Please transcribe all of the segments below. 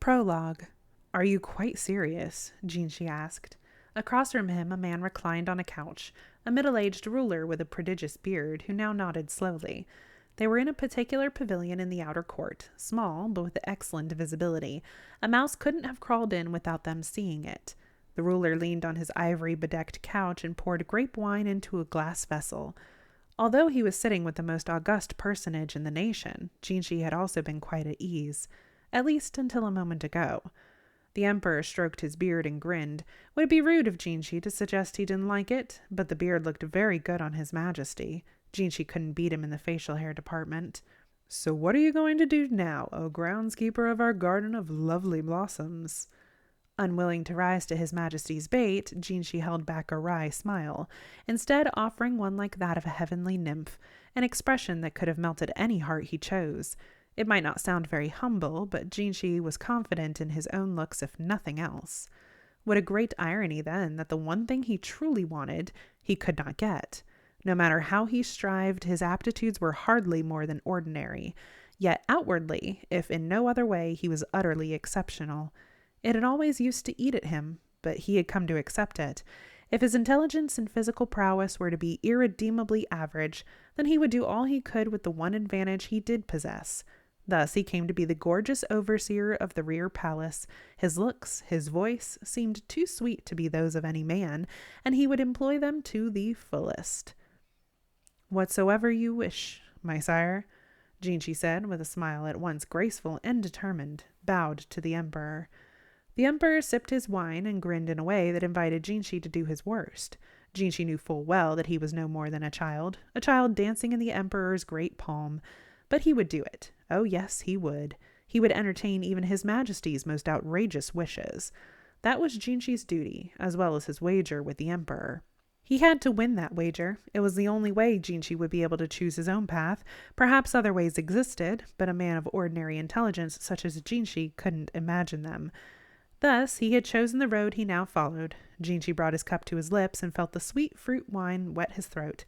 Prologue. Are you quite serious? Jinshi asked. Across from him, a man reclined on a couch, a middle-aged ruler with a prodigious beard, who now nodded slowly. They were in a particular pavilion in the outer court, small, but with excellent visibility. A mouse couldn't have crawled in without them seeing it. The ruler leaned on his ivory-bedecked couch and poured grape wine into a glass vessel. Although he was sitting with the most august personage in the nation, Jinshi had also been quite at ease, at least until a moment ago. The emperor stroked his beard and grinned. Would it be rude of Jinshi to suggest he didn't like it? But the beard looked very good on his majesty. Jinshi couldn't beat him in the facial hair department. So what are you going to do now, O groundskeeper of our garden of lovely blossoms? Unwilling to rise to his majesty's bait, Jinshi held back a wry smile, instead offering one like that of a heavenly nymph, an expression that could have melted any heart he chose. It might not sound very humble, but Jinshi was confident in his own looks if nothing else. What a great irony, then, that the one thing he truly wanted, he could not get. No matter how he strived, his aptitudes were hardly more than ordinary. Yet outwardly, if in no other way, he was utterly exceptional. It had always used to eat at him, but he had come to accept it. If his intelligence and physical prowess were to be irredeemably average, then he would do all he could with the one advantage he did possess. Thus he came to be the gorgeous overseer of the rear palace. His looks, his voice, seemed too sweet to be those of any man, and he would employ them to the fullest. "Whatsoever you wish, my sire," Jinshi said, with a smile at once graceful and determined, bowed to the emperor. The emperor sipped his wine and grinned in a way that invited Jinshi to do his worst. Jinshi knew full well that he was no more than a child dancing in the emperor's great palm. But he would do it. Oh yes, he would. He would entertain even his majesty's most outrageous wishes. That was Jinshi's duty, as well as his wager with the emperor. He had to win that wager. It was the only way Jinshi would be able to choose his own path. Perhaps other ways existed, but a man of ordinary intelligence such as Jinshi couldn't imagine them. Thus, he had chosen the road he now followed. Jinshi brought his cup to his lips and felt the sweet fruit wine wet his throat,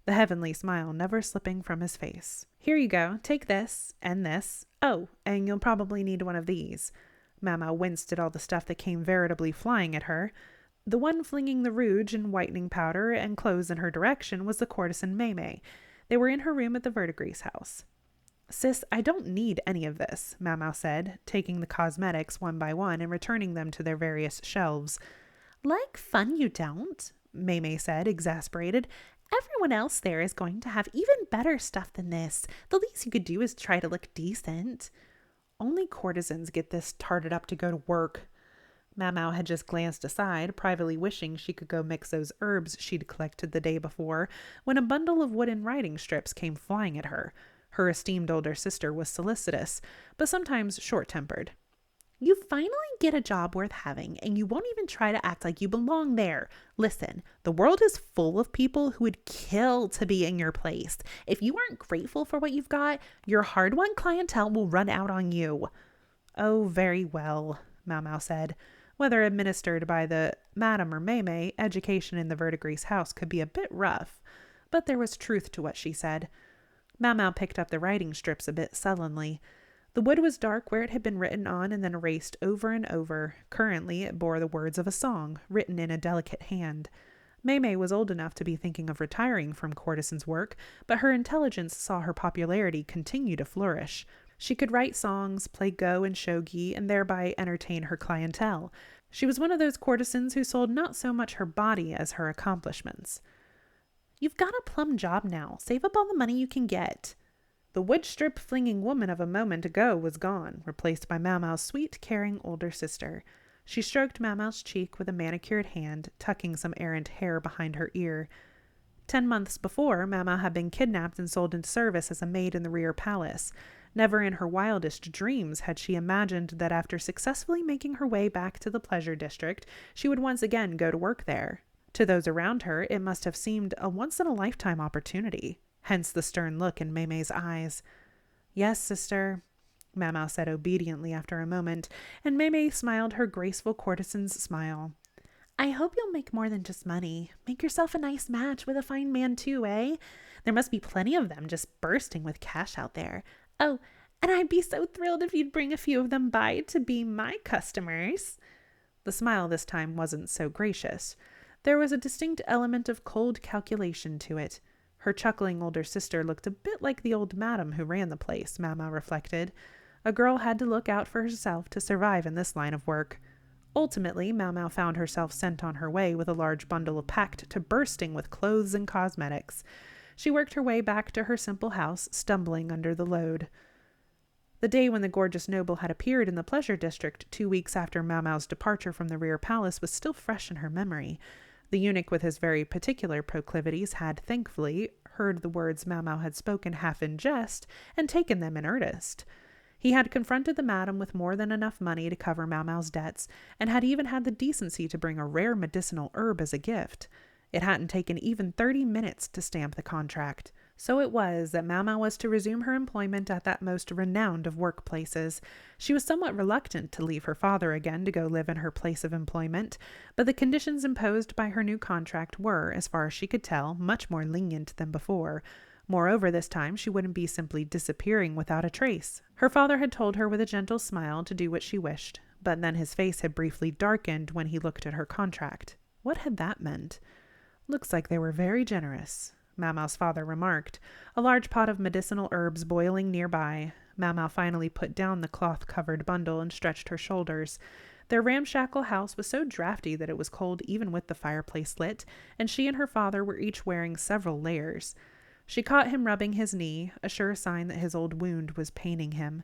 the heavenly smile never slipping from his face. "Here you go. Take this, and this. Oh, and you'll probably need one of these." Mama winced at all the stuff that came veritably flying at her. The one flinging the rouge and whitening powder and clothes in her direction was the courtesan Maymay. They were in her room at the Verdigris house. "Sis, I don't need any of this," Mama said, taking the cosmetics one by one and returning them to their various shelves. "Like fun you don't," Maymay said, exasperated. "Everyone else there is going to have even better stuff than this. The least you could do is try to look decent." "Only courtesans get this tarted up to go to work." Mamau had just glanced aside, privately wishing she could go mix those herbs she'd collected the day before, when a bundle of wooden writing strips came flying at her. Her esteemed older sister was solicitous, but sometimes short-tempered. "You finally get a job worth having, and you won't even try to act like you belong there. Listen, the world is full of people who would kill to be in your place. If you aren't grateful for what you've got, your hard-won clientele will run out on you." "Oh, very well," Mau said. Whether administered by the Madame or Maymay, education in the Verdigris house could be a bit rough, but there was truth to what she said. Mau picked up the writing strips a bit sullenly. The wood was dark where it had been written on and then erased over and over. Currently, it bore the words of a song, written in a delicate hand. Maymay was old enough to be thinking of retiring from courtesan's work, but her intelligence saw her popularity continue to flourish. She could write songs, play go and shogi, and thereby entertain her clientele. She was one of those courtesans who sold not so much her body as her accomplishments. "You've got a plum job now. Save up all the money you can get." The wood-strip-flinging woman of a moment ago was gone, replaced by Mamau's sweet, caring older sister. She stroked Mamau's cheek with a manicured hand, tucking some errant hair behind her ear. 10 months before, Mamau had been kidnapped and sold into service as a maid in the rear palace. Never in her wildest dreams had she imagined that after successfully making her way back to the pleasure district, she would once again go to work there. To those around her, it must have seemed a once-in-a-lifetime opportunity. Hence the stern look in Maymay's eyes. "Yes, sister," Mamau said obediently after a moment, and Maymay smiled her graceful courtesan's smile. "I hope you'll make more than just money. Make yourself a nice match with a fine man too, eh? There must be plenty of them just bursting with cash out there. Oh, And I'd be so thrilled if you'd bring a few of them by to be my customers. The smile this time wasn't so gracious. There was a distinct element of cold calculation to it. Her chuckling older sister looked a bit like the old madam who ran the place, Mama reflected. A girl had to look out for herself to survive in this line of work. Ultimately, Mau Mau found herself sent on her way with a large bundle packed to bursting with clothes and cosmetics. She worked her way back to her simple house, stumbling under the load. The day when the gorgeous noble had appeared in the pleasure district 2 weeks after Mau Mau's departure from the rear palace was still fresh in her memory. The eunuch with his very particular proclivities had, thankfully, heard the words Mau Mau had spoken half in jest and taken them in earnest. He had confronted the madam with more than enough money to cover Mau Mau's debts, and had even had the decency to bring a rare medicinal herb as a gift. It hadn't taken even 30 minutes to stamp the contract. So it was that Mau Mau was to resume her employment at that most renowned of workplaces. She was somewhat reluctant to leave her father again to go live in her place of employment, but the conditions imposed by her new contract were, as far as she could tell, much more lenient than before. Moreover, this time she wouldn't be simply disappearing without a trace. Her father had told her with a gentle smile to do what she wished, but then his face had briefly darkened when he looked at her contract. What had that meant? Looks like they were very generous, Mau Mau's father remarked, a large pot of medicinal herbs boiling nearby. Mau Mau finally put down the cloth-covered bundle and stretched her shoulders. Their ramshackle house was so drafty that it was cold even with the fireplace lit, and she and her father were each wearing several layers. She caught him rubbing his knee, a sure sign that his old wound was paining him.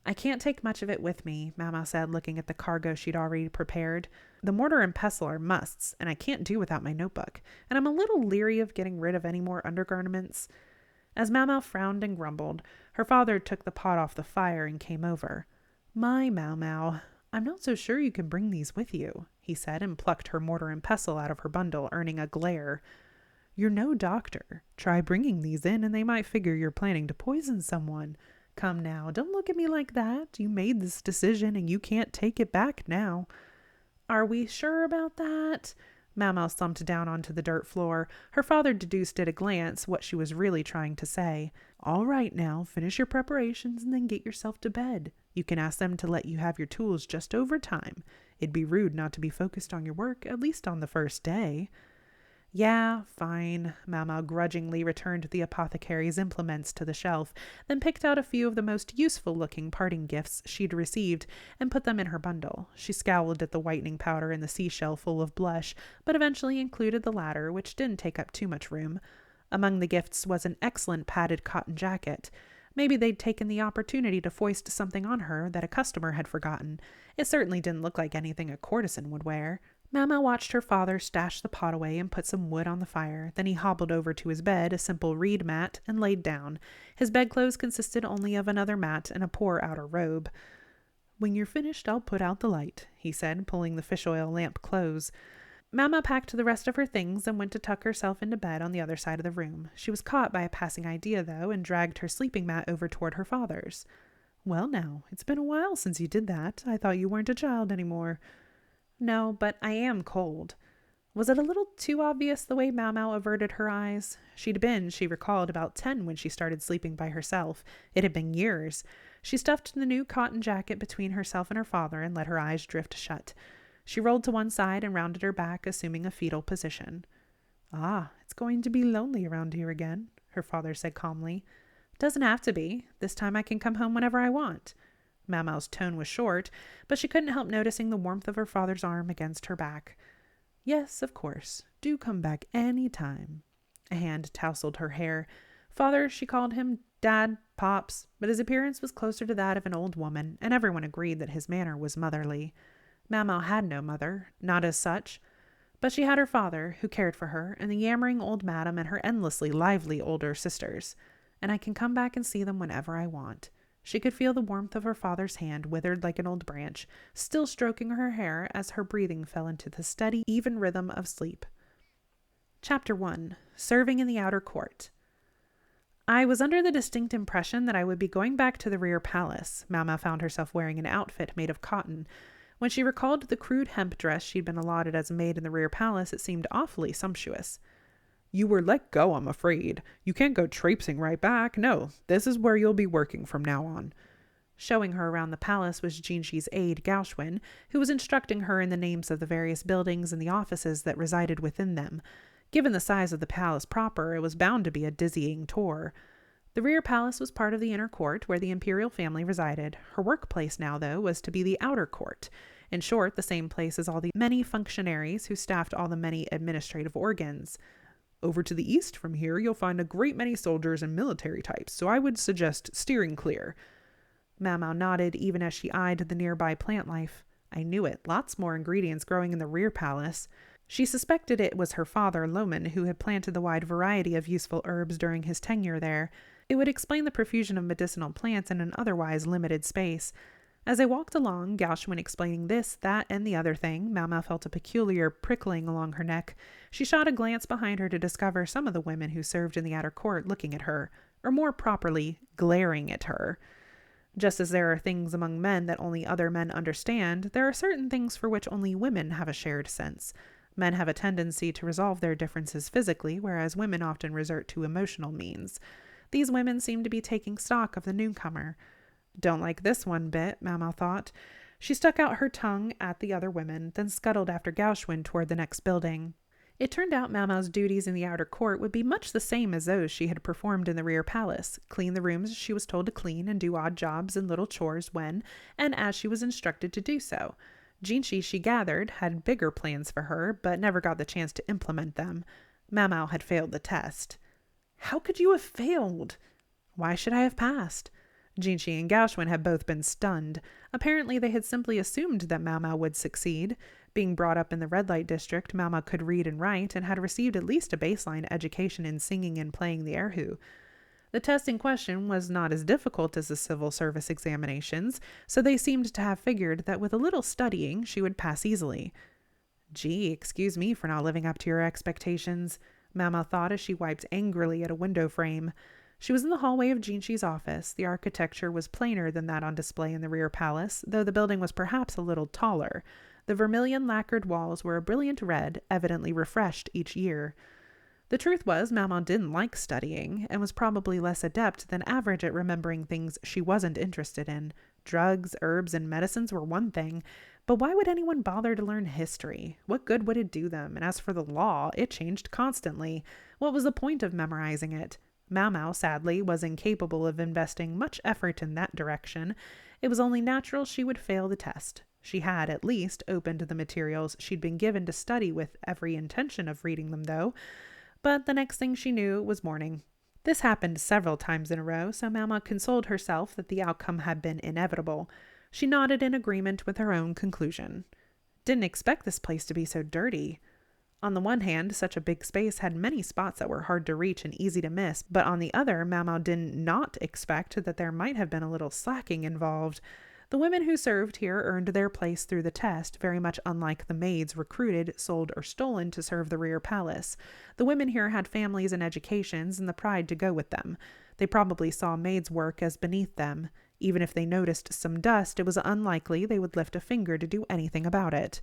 I can't take much of it with me, Mau Mau said, looking at the cargo she'd already prepared. The mortar and pestle are musts, and I can't do without my notebook, and I'm a little leery of getting rid of any more undergarments. As Mau Mau frowned and grumbled, her father took the pot off the fire and came over. My Mau Mau, I'm not so sure you can bring these with you, he said, and plucked her mortar and pestle out of her bundle, earning a glare. You're no doctor. Try bringing these in, and they might figure you're planning to poison someone. Come now, don't look at me like that. You made this decision, and you can't take it back now. Are we sure about that? Mau Mau slumped down onto the dirt floor. Her father deduced at a glance what she was really trying to say. All right now, finish your preparations and then get yourself to bed. You can ask them to let you have your tools just over time. It'd be rude not to be focused on your work, at least on the first day. Yeah, fine. Mau Mau grudgingly returned the apothecary's implements to the shelf, then picked out a few of the most useful-looking parting gifts she'd received and put them in her bundle. She scowled at the whitening powder and the seashell full of blush, but eventually included the latter, which didn't take up too much room. Among the gifts was an excellent padded cotton jacket. Maybe they'd taken the opportunity to foist something on her that a customer had forgotten. It certainly didn't look like anything a courtesan would wear. Mau Mau watched her father stash the pot away and put some wood on the fire. Then he hobbled over to his bed, a simple reed mat, and laid down. His bedclothes consisted only of another mat and a poor outer robe. When you're finished, I'll put out the light, he said, pulling the fish oil lamp close. Mau Mau packed the rest of her things and went to tuck herself into bed on the other side of the room. She was caught by a passing idea, though, and dragged her sleeping mat over toward her father's. Well now, it's been a while since you did that. I thought you weren't a child anymore. No, but I am cold. Was it a little too obvious the way Mau Mau averted her eyes? She'd been, she recalled, about 10 when she started sleeping by herself. It had been years. She stuffed the new cotton jacket between herself and her father and let her eyes drift shut. She rolled to one side and rounded her back, assuming a fetal position. Ah, it's going to be lonely around here again, her father said calmly. Doesn't have to be. This time I can come home whenever I want. Mau Mau's tone was short, but she couldn't help noticing the warmth of her father's arm against her back. Yes, of course. Do come back any time. A hand tousled her hair. Father, she called him, Dad, Pops, but his appearance was closer to that of an old woman, and everyone agreed that his manner was motherly. Mau Mau had no mother, not as such, but she had her father, who cared for her, and the yammering old madam and her endlessly lively older sisters. And I can come back and see them whenever I want. She could feel the warmth of her father's hand, withered like an old branch, still stroking her hair as her breathing fell into the steady, even rhythm of sleep. Chapter 1. Serving in the Outer Court. I was under the distinct impression that I would be going back to the rear palace. Mau Mau found herself wearing an outfit made of cotton. When she recalled the crude hemp dress she'd been allotted as a maid in the rear palace, it seemed awfully sumptuous. You were let go, I'm afraid. You can't go traipsing right back. No, this is where you'll be working from now on. Showing her around the palace was Jinshi's aide, Gaoshun, who was instructing her in the names of the various buildings and the offices that resided within them. Given the size of the palace proper, it was bound to be a dizzying tour. The rear palace was part of the inner court where the imperial family resided. Her workplace now, though, was to be the outer court. In short, the same place as all the many functionaries who staffed all the many administrative organs. Over to the east from here, you'll find a great many soldiers and military types, so I would suggest steering clear. Mau Mau nodded even as she eyed the nearby plant life. I knew it. Lots more ingredients growing in the rear palace. She suspected it was her father, Loman, who had planted the wide variety of useful herbs during his tenure there. It would explain the profusion of medicinal plants in an otherwise limited space. As they walked along, Gaoshun explaining this, that, and the other thing, Mau Mau felt a peculiar prickling along her neck. She shot a glance behind her to discover some of the women who served in the outer court looking at her, or more properly, glaring at her. Just as there are things among men that only other men understand, there are certain things for which only women have a shared sense. Men have a tendency to resolve their differences physically, whereas women often resort to emotional means. These women seemed to be taking stock of the newcomer. Don't like this one bit, Mau Mau thought. She stuck out her tongue at the other women, then scuttled after Gaoshun toward the next building. It turned out Mau Mau's duties in the outer court would be much the same as those she had performed in the rear palace. Clean the rooms she was told to clean and do odd jobs and little chores when and as she was instructed to do so. Jinshi, she gathered, had bigger plans for her, but never got the chance to implement them. Mau Mau had failed the test. How could you have failed? Why should I have passed? Jinshi and Gaoshun had both been stunned. Apparently they had simply assumed that Mau Mau would succeed. Being brought up in the red light district, Mau Mau could read and write and had received at least a baseline education in singing and playing the erhu. The test in question was not as difficult as the civil service examinations, so they seemed to have figured that with a little studying she would pass easily. Gee, excuse me for not living up to your expectations, Mau Mau thought as she wiped angrily at a window frame. She was in the hallway of Jinshi's office. The architecture was plainer than that on display in the rear palace, though the building was perhaps a little taller. The vermilion lacquered walls were a brilliant red, evidently refreshed each year. The truth was, Mau Mau didn't like studying, and was probably less adept than average at remembering things she wasn't interested in. Drugs, herbs, and medicines were one thing, but why would anyone bother to learn history? What good would it do them? And as for the law, it changed constantly. What was the point of memorizing it? Mau Mau, sadly, was incapable of investing much effort in that direction. It was only natural she would fail the test. She had, at least, opened the materials she'd been given to study with every intention of reading them, though. But the next thing she knew, it was morning. This happened several times in a row, so Mau Mau consoled herself that the outcome had been inevitable. She nodded in agreement with her own conclusion. Didn't expect this place to be so dirty. On the one hand, such a big space had many spots that were hard to reach and easy to miss, but on the other, Mau Mau did not expect that there might have been a little slacking involved. The women who served here earned their place through the test, very much unlike the maids recruited, sold, or stolen to serve the rear palace. The women here had families and educations and the pride to go with them. They probably saw maids' work as beneath them. Even if they noticed some dust, it was unlikely they would lift a finger to do anything about it.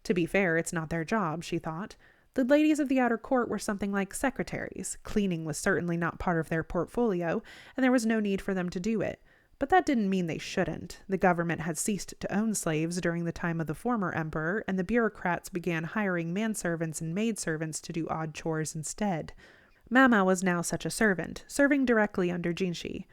To be fair, it's not their job, she thought. The ladies of the outer court were something like secretaries. Cleaning was certainly not part of their portfolio, and there was no need for them to do it. But that didn't mean they shouldn't. The government had ceased to own slaves during the time of the former emperor, and the bureaucrats began hiring manservants and maidservants to do odd chores instead. Mau Mau was now such a servant, serving directly under Jinshi.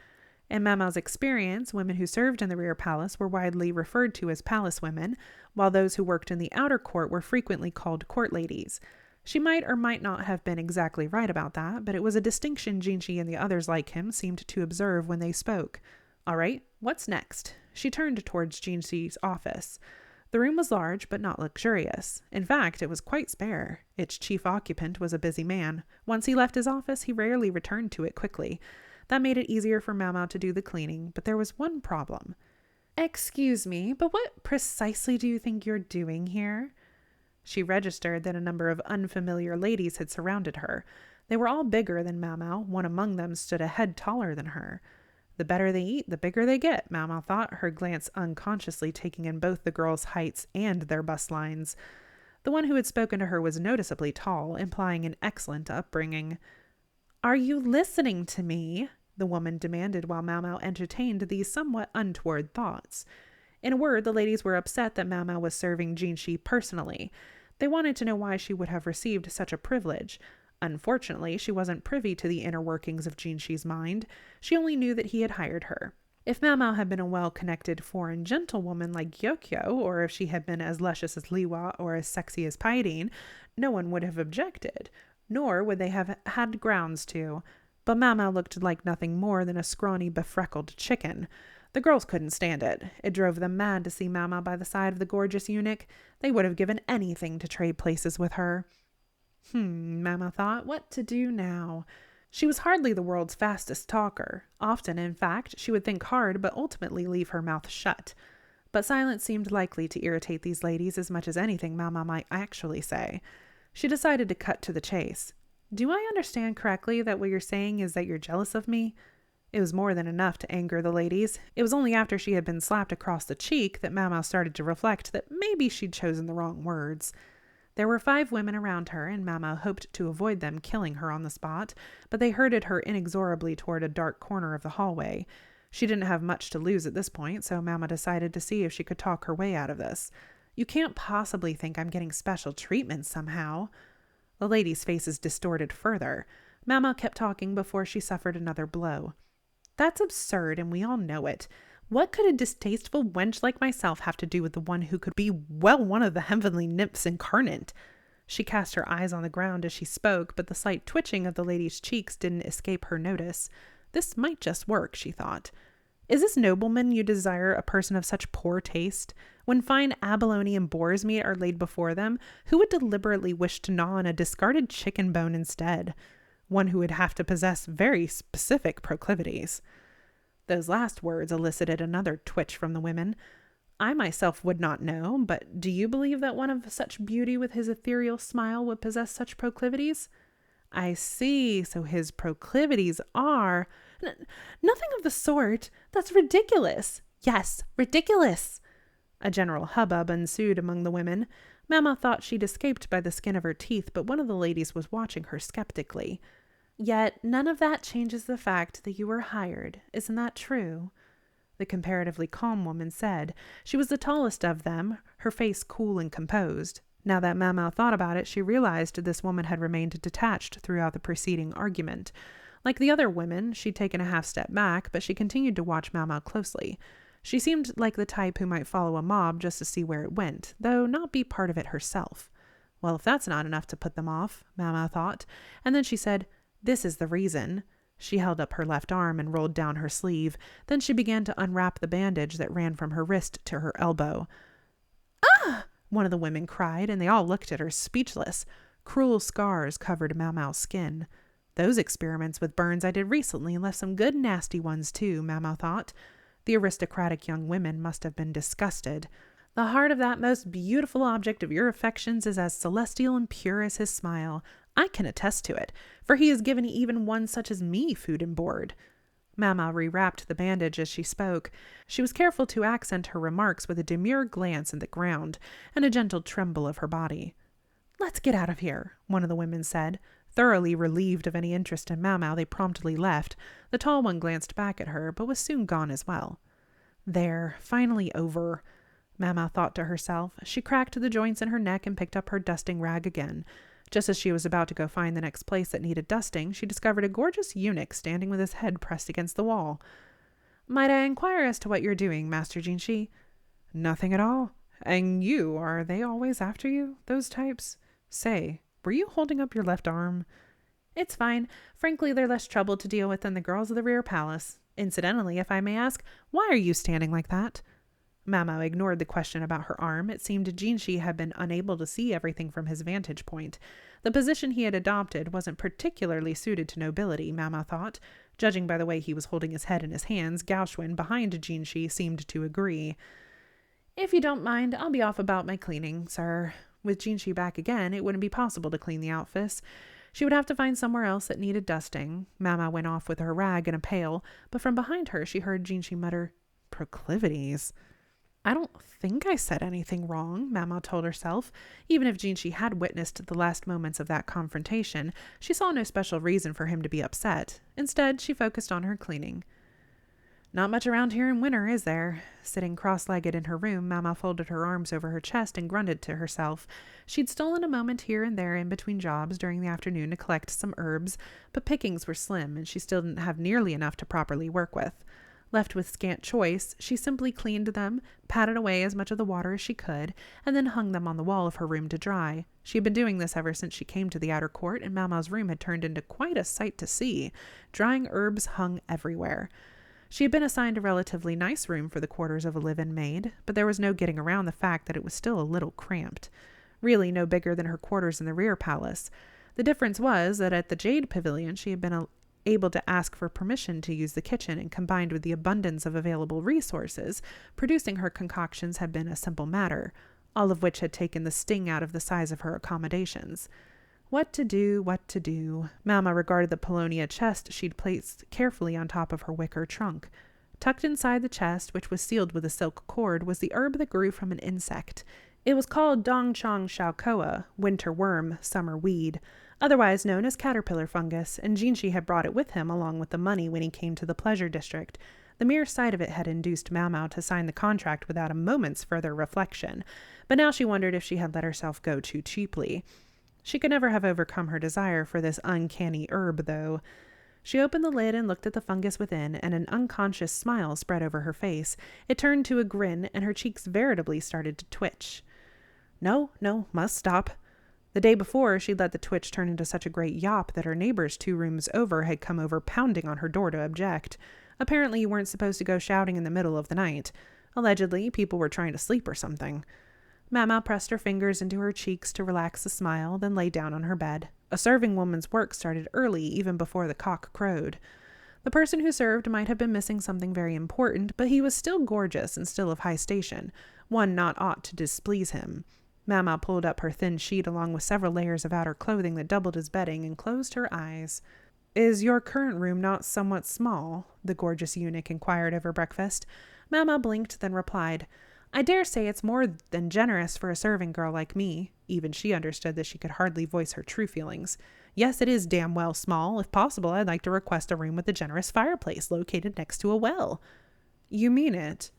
In Mau Mau's experience, women who served in the rear palace were widely referred to as palace women, while those who worked in the outer court were frequently called court ladies. She might or might not have been exactly right about that, but it was a distinction Jinshi and the others like him seemed to observe when they spoke. All right, what's next? She turned towards Jinshi's office. The room was large, but not luxurious. In fact, it was quite spare. Its chief occupant was a busy man. Once he left his office, he rarely returned to it quickly. That made it easier for Mau Mau to do the cleaning, but there was one problem. Excuse me, but what precisely do you think you're doing here? She registered that a number of unfamiliar ladies had surrounded her. They were all bigger than Mau Mau. One among them stood a head taller than her. The better they eat, the bigger they get, Mau Mau thought, her glance unconsciously taking in both the girls' heights and their bust lines. The one who had spoken to her was noticeably tall, implying an excellent upbringing. "Are you listening to me?" the woman demanded while Mau Mau entertained these somewhat untoward thoughts. In a word, the ladies were upset that Mau Mau was serving Jinshi personally. They wanted to know why she would have received such a privilege. Unfortunately, she wasn't privy to the inner workings of Jinshi's mind. She only knew that he had hired her. If Mau Mau had been a well-connected foreign gentlewoman like Gyokyo, or if she had been as luscious as Liwa or as sexy as Paidin, no one would have objected, nor would they have had grounds to. But Mau Mau looked like nothing more than a scrawny, befreckled chicken. The girls couldn't stand it. It drove them mad to see Mau Mau by the side of the gorgeous eunuch. They would have given anything to trade places with her. Mau Mau thought, what to do now? She was hardly the world's fastest talker. Often, in fact, she would think hard but ultimately leave her mouth shut. But silence seemed likely to irritate these ladies as much as anything Mau Mau might actually say. She decided to cut to the chase. "Do I understand correctly that what you're saying is that you're jealous of me?" It was more than enough to anger the ladies. It was only after she had been slapped across the cheek that Mau Mau started to reflect that maybe she'd chosen the wrong words. There were 5 women around her, and Mau Mau hoped to avoid them killing her on the spot, but they herded her inexorably toward a dark corner of the hallway. She didn't have much to lose at this point, so Mau Mau decided to see if she could talk her way out of this. "You can't possibly think I'm getting special treatment somehow." The ladies' faces distorted further. Mau Mau kept talking before she suffered another blow. "That's absurd, and we all know it. What could a distasteful wench like myself have to do with the one who could be, well, one of the heavenly nymphs incarnate?" She cast her eyes on the ground as she spoke, but the slight twitching of the lady's cheeks didn't escape her notice. This might just work, she thought. "Is this nobleman you desire a person of such poor taste? When fine abalone and boar's meat are laid before them, who would deliberately wish to gnaw on a discarded chicken bone instead? One who would have to possess very specific proclivities." Those last words elicited another twitch from the women. "I myself would not know, but do you believe that one of such beauty with his ethereal smile would possess such proclivities?" "I see, so his proclivities are—" "Nothing of the sort. That's ridiculous. Yes, ridiculous." A general hubbub ensued among the women. Mau Mau thought she'd escaped by the skin of her teeth, but one of the ladies was watching her skeptically. "Yet none of that changes the fact that you were hired. Isn't that true?" The comparatively calm woman said. She was the tallest of them, her face cool and composed. Now that Mau Mau thought about it, she realized this woman had remained detached throughout the preceding argument. Like the other women, she'd taken a half step back, but she continued to watch Mau Mau closely. She seemed like the type who might follow a mob just to see where it went, though not be part of it herself. Well, if that's not enough to put them off, Mau Mau thought, and then she said, "This is the reason." She held up her left arm and rolled down her sleeve. Then she began to unwrap the bandage that ran from her wrist to her elbow. "Ah!" one of the women cried, and they all looked at her, speechless. Cruel scars covered Mau Mau's skin. "Those experiments with burns I did recently left some good nasty ones too," Mau Mau thought. The aristocratic young women must have been disgusted. "The heart of that most beautiful object of your affections is as celestial and pure as his smile. I can attest to it, for he has given even one such as me food and board." Mau Mau rewrapped the bandage as she spoke. She was careful to accent her remarks with a demure glance at the ground and a gentle tremble of her body. "Let's get out of here," one of the women said. Thoroughly relieved of any interest in Mau Mau, they promptly left. The tall one glanced back at her, but was soon gone as well. "There, finally over," Mau Mau thought to herself. She cracked the joints in her neck and picked up her dusting rag again. Just as she was about to go find the next place that needed dusting, she discovered a gorgeous eunuch standing with his head pressed against the wall. "Might I inquire as to what you're doing, Master Jinshi?" "Nothing at all. And you, are they always after you, those types? Say, were you holding up your left arm?" "It's fine. Frankly, they're less trouble to deal with than the girls of the rear palace. Incidentally, if I may ask, why are you standing like that?" Mau Mau ignored the question about her arm. It seemed Jinshi had been unable to see everything from his vantage point. The position he had adopted wasn't particularly suited to nobility, Mau Mau thought. Judging by the way he was holding his head in his hands, Gaoxuan behind Jinshi seemed to agree. "If you don't mind, I'll be off about my cleaning, sir." With Jinshi back again, it wouldn't be possible to clean the outfits. She would have to find somewhere else that needed dusting. Mau Mau went off with her rag and a pail, but from behind her she heard Jinshi mutter, "Proclivities." "I don't think I said anything wrong, Mama told herself. Even if Jinshi had witnessed the last moments of that confrontation, she saw no special reason for him to be upset. Instead, she focused on her cleaning. Not much around here in winter, is there? Sitting cross-legged in her room, Mama folded her arms over her chest and grunted to herself. She'd stolen a moment here and there in between jobs during the afternoon to collect some herbs, but pickings were slim and she still didn't have nearly enough to properly work with. Left with scant choice, she simply cleaned them, patted away as much of the water as she could, and then hung them on the wall of her room to dry. She had been doing this ever since she came to the outer court, and Mama's room had turned into quite a sight to see. Drying herbs hung everywhere. She had been assigned a relatively nice room for the quarters of a live-in maid, but there was no getting around the fact that it was still a little cramped. Really no bigger than her quarters in the rear palace. The difference was that at the Jade Pavilion she had been able to ask for permission to use the kitchen, and combined with the abundance of available resources, producing her concoctions had been a simple matter, all of which had taken the sting out of the size of her accommodations. What to do, what to do. Mama regarded the Polonia chest she'd placed carefully on top of her wicker trunk. Tucked inside the chest, which was sealed with a silk cord, was the herb that grew from an insect. It was called Dongchong Shaokoa, winter worm, summer weed, otherwise known as caterpillar fungus, and Jinshi had brought it with him along with the money when he came to the pleasure district. The mere sight of it had induced Mau to sign the contract without a moment's further reflection, but now she wondered if she had let herself go too cheaply. She could never have overcome her desire for this uncanny herb, though. She opened the lid and looked at the fungus within, and an unconscious smile spread over her face. It turned to a grin, and her cheeks veritably started to twitch. No, must stop. The day before, she'd let the twitch turn into such a great yawp that her neighbors 2 rooms over had come over pounding on her door to object. Apparently, you weren't supposed to go shouting in the middle of the night. Allegedly, people were trying to sleep or something. Mama pressed her fingers into her cheeks to relax the smile, then lay down on her bed. A serving woman's work started early, even before the cock crowed. The person who served might have been missing something very important, but he was still gorgeous and still of high station, one not ought to displease him. Mama pulled up her thin sheet along with several layers of outer clothing that doubled as bedding and closed her eyes. "Is your current room not somewhat small?" the gorgeous eunuch inquired over breakfast. Mama blinked, then replied, "I dare say it's more than generous for a serving girl like me." Even she understood that she could hardly voice her true feelings. "Yes, it is damn well small. If possible, I'd like to request a room with a generous fireplace located next to a well." "You mean it?"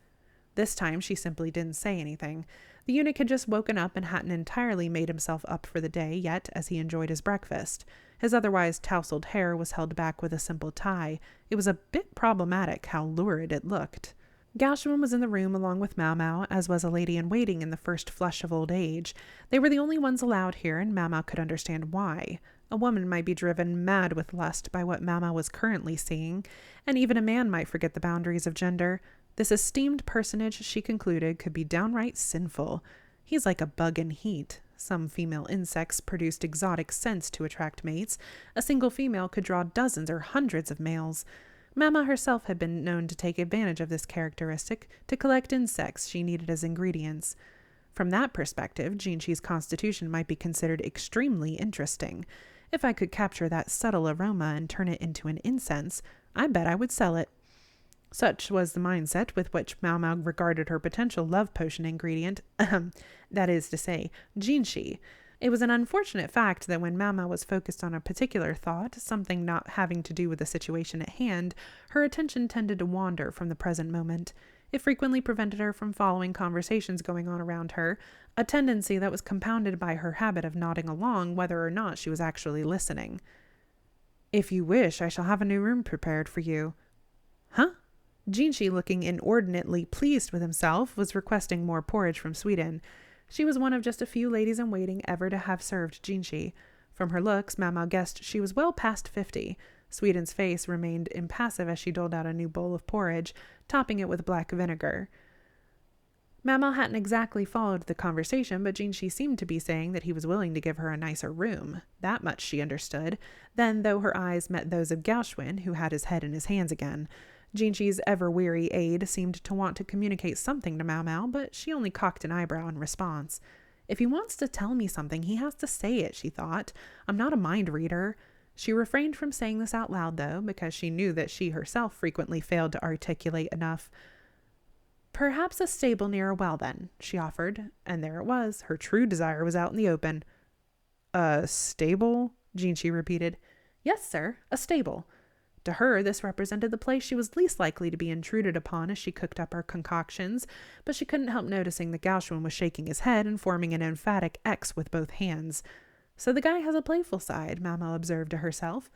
This time she simply didn't say anything. The eunuch had just woken up and hadn't entirely made himself up for the day yet as he enjoyed his breakfast. His otherwise tousled hair was held back with a simple tie. It was a bit problematic how lurid it looked. Gashwin was in the room along with Mau, as was a lady-in-waiting in the first flush of old age. They were the only ones allowed here, and Mau could understand why. A woman might be driven mad with lust by what Mau was currently seeing, and even a man might forget the boundaries of gender. This esteemed personage, she concluded, could be downright sinful. He's like a bug in heat. Some female insects produced exotic scents to attract mates. A single female could draw dozens or hundreds of males. Mama herself had been known to take advantage of this characteristic to collect insects she needed as ingredients. From that perspective, Jinshi's constitution might be considered extremely interesting. If I could capture that subtle aroma and turn it into an incense, I bet I would sell it. Such was the mindset with which Mau regarded her potential love potion ingredient, that is to say, Jinshi. It was an unfortunate fact that when Mama was focused on a particular thought, something not having to do with the situation at hand, her attention tended to wander from the present moment. It frequently prevented her from following conversations going on around her, a tendency that was compounded by her habit of nodding along whether or not she was actually listening. "If you wish, I shall have a new room prepared for you." "Huh?" Jinshi, looking inordinately pleased with himself, was requesting more porridge from Sweden. She was one of just a few ladies-in-waiting ever to have served Jinshi. From her looks, Mau guessed she was well past 50. Sweden's face remained impassive as she doled out a new bowl of porridge, topping it with black vinegar. Mau hadn't exactly followed the conversation, but Jinshi seemed to be saying that he was willing to give her a nicer room. That much she understood. Then, though her eyes met those of Gauchwin, who had his head in his hands again, Jinshi's ever-weary aide seemed to want to communicate something to Mau, but she only cocked an eyebrow in response. If he wants to tell me something, he has to say it, she thought. I'm not a mind reader. She refrained from saying this out loud, though, because she knew that she herself frequently failed to articulate enough. Perhaps a stable near a well, then, she offered, and there it was. Her true desire was out in the open. A stable? Jinchi repeated. Yes, sir, a stable. To her, this represented the place she was least likely to be intruded upon as she cooked up her concoctions, but she couldn't help noticing that Gauchwin was shaking his head and forming an emphatic X with both hands. So the guy has a playful side, Mamo observed to herself.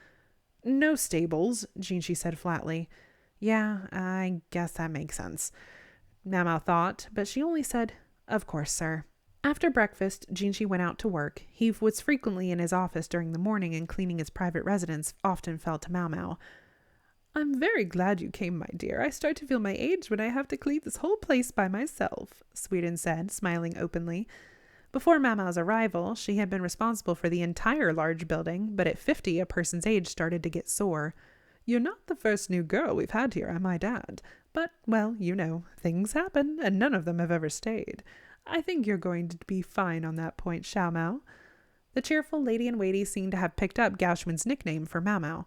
No stables, Jinchi said flatly. Yeah, I guess that makes sense, Mamo thought, but she only said, Of course, sir. After breakfast, Jinchi went out to work. He was frequently in his office during the morning, and cleaning his private residence often fell to Mau. I'm very glad you came, my dear. I start to feel my age when I have to clean this whole place by myself, Sweden said, smiling openly. Before Mama's arrival, she had been responsible for the entire large building, but at 50, a person's age started to get sore. You're not the first new girl we've had here, I might add. But, well, things happen, and none of them have ever stayed. I think you're going to be fine on that point, Xiaomao. The cheerful lady-in-waiting seemed to have picked up Gauchwin's nickname for Mau.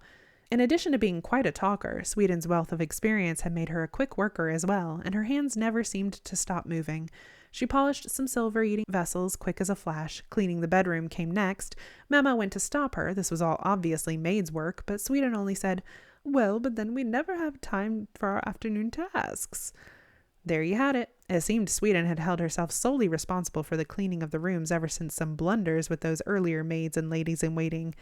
In addition to being quite a talker, Sweden's wealth of experience had made her a quick worker as well, and her hands never seemed to stop moving. She polished some silver-eating vessels quick as a flash. Cleaning the bedroom came next. Mama went to stop her. This was all obviously maid's work, but Sweden only said, Well, but then we never have time for our afternoon tasks. There you had it. It seemed Sweden had held herself solely responsible for the cleaning of the rooms ever since some blunders with those earlier maids and ladies-in-waiting.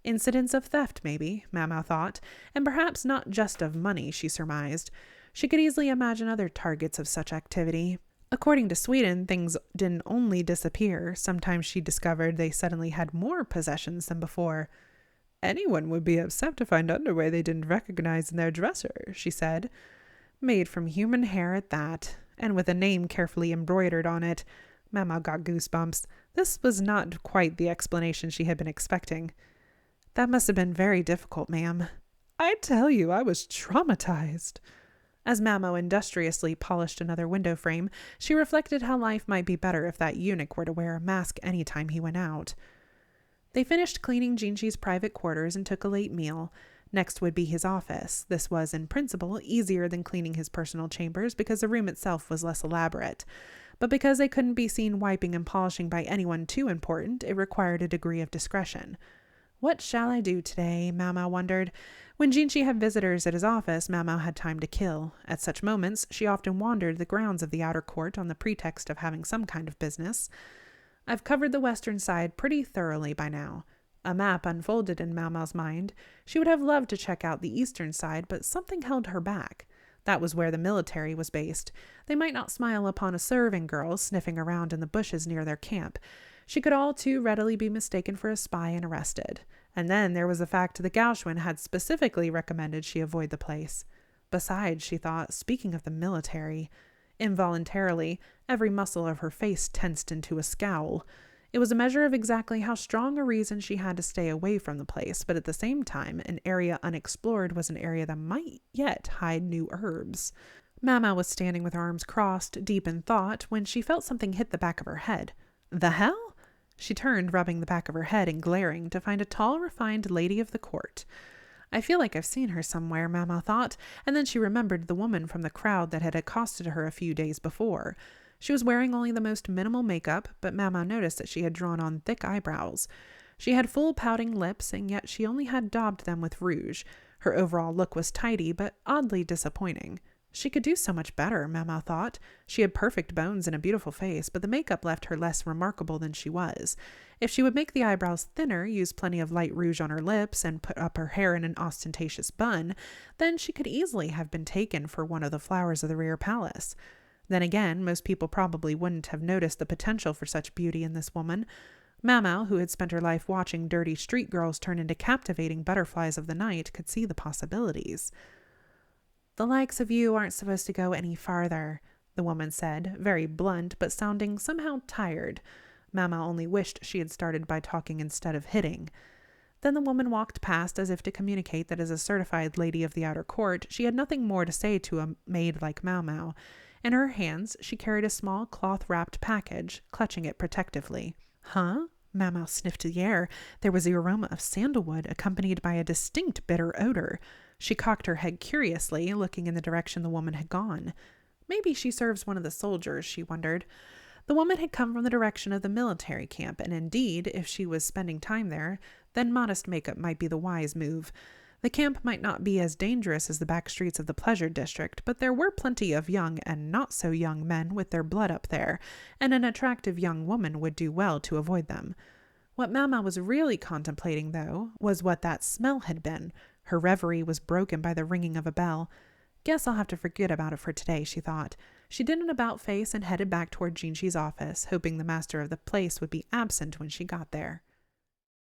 Incidents of theft, maybe, Mamo thought, and perhaps not just of money, she surmised. She could easily imagine other targets of such activity. According to Sweden, things didn't only disappear. Sometimes she discovered they suddenly had more possessions than before. Anyone would be upset to find underwear they didn't recognize in their dresser, she said. Made from human hair at that, and with a name carefully embroidered on it. Mamo got goosebumps. This was not quite the explanation she had been expecting. That must have been very difficult, ma'am. I tell you, I was traumatized. As Mamo industriously polished another window frame, she reflected how life might be better if that eunuch were to wear a mask any time he went out. They finished cleaning Jinchi's private quarters and took a late meal. Next would be his office. This was, in principle, easier than cleaning his personal chambers because the room itself was less elaborate. But because they couldn't be seen wiping and polishing by anyone too important, it required a degree of discretion. What shall I do today? Mamo wondered. When Jinchi had visitors at his office, Mamo had time to kill. At such moments, she often wandered the grounds of the outer court on the pretext of having some kind of business. I've covered the western side pretty thoroughly by now. A map unfolded in Mamo's mind. She would have loved to check out the eastern side, but something held her back. That was where the military was based. They might not smile upon a serving girl sniffing around in the bushes near their camp. She could all too readily be mistaken for a spy and arrested. And then there was the fact that Gauchwin had specifically recommended she avoid the place. Besides, she thought, speaking of the military, involuntarily, every muscle of her face tensed into a scowl. It was a measure of exactly how strong a reason she had to stay away from the place, but at the same time, an area unexplored was an area that might yet hide new herbs. Mama was standing with her arms crossed, deep in thought, when she felt something hit the back of her head. The hell? She turned, rubbing the back of her head and glaring, to find a tall, refined lady of the court. I feel like I've seen her somewhere, Mama thought, and then she remembered the woman from the crowd that had accosted her a few days before. She was wearing only the most minimal makeup, but Mama noticed that she had drawn on thick eyebrows. She had full pouting lips, and yet she only had daubed them with rouge. Her overall look was tidy, but oddly disappointing. She could do so much better, Mama thought. She had perfect bones and a beautiful face, but the makeup left her less remarkable than she was. If she would make the eyebrows thinner, use plenty of light rouge on her lips, and put up her hair in an ostentatious bun, then she could easily have been taken for one of the flowers of the rear palace. Then again, most people probably wouldn't have noticed the potential for such beauty in this woman. Mama, who had spent her life watching dirty street girls turn into captivating butterflies of the night, could see the possibilities. The likes of you aren't supposed to go any farther, the woman said, very blunt, but sounding somehow tired. Mama only wished she had started by talking instead of hitting. Then the woman walked past as if to communicate that as a certified lady of the outer court, she had nothing more to say to a maid like Mau. In her hands, she carried a small cloth-wrapped package, clutching it protectively. Huh? Mau sniffed the air. There was the aroma of sandalwood, accompanied by a distinct bitter odor. She cocked her head curiously, looking in the direction the woman had gone. Maybe she serves one of the soldiers, she wondered. The woman had come from the direction of the military camp, and indeed, if she was spending time there, then modest makeup might be the wise move. The camp might not be as dangerous as the back streets of the pleasure district, but there were plenty of young and not so young men with their blood up there, and an attractive young woman would do well to avoid them. What Mama was really contemplating, though, was what that smell had been. Her reverie was broken by the ringing of a bell. Guess I'll have to forget about it for today, she thought. She did an about face and headed back toward Jinxi's office, hoping the master of the place would be absent when she got there.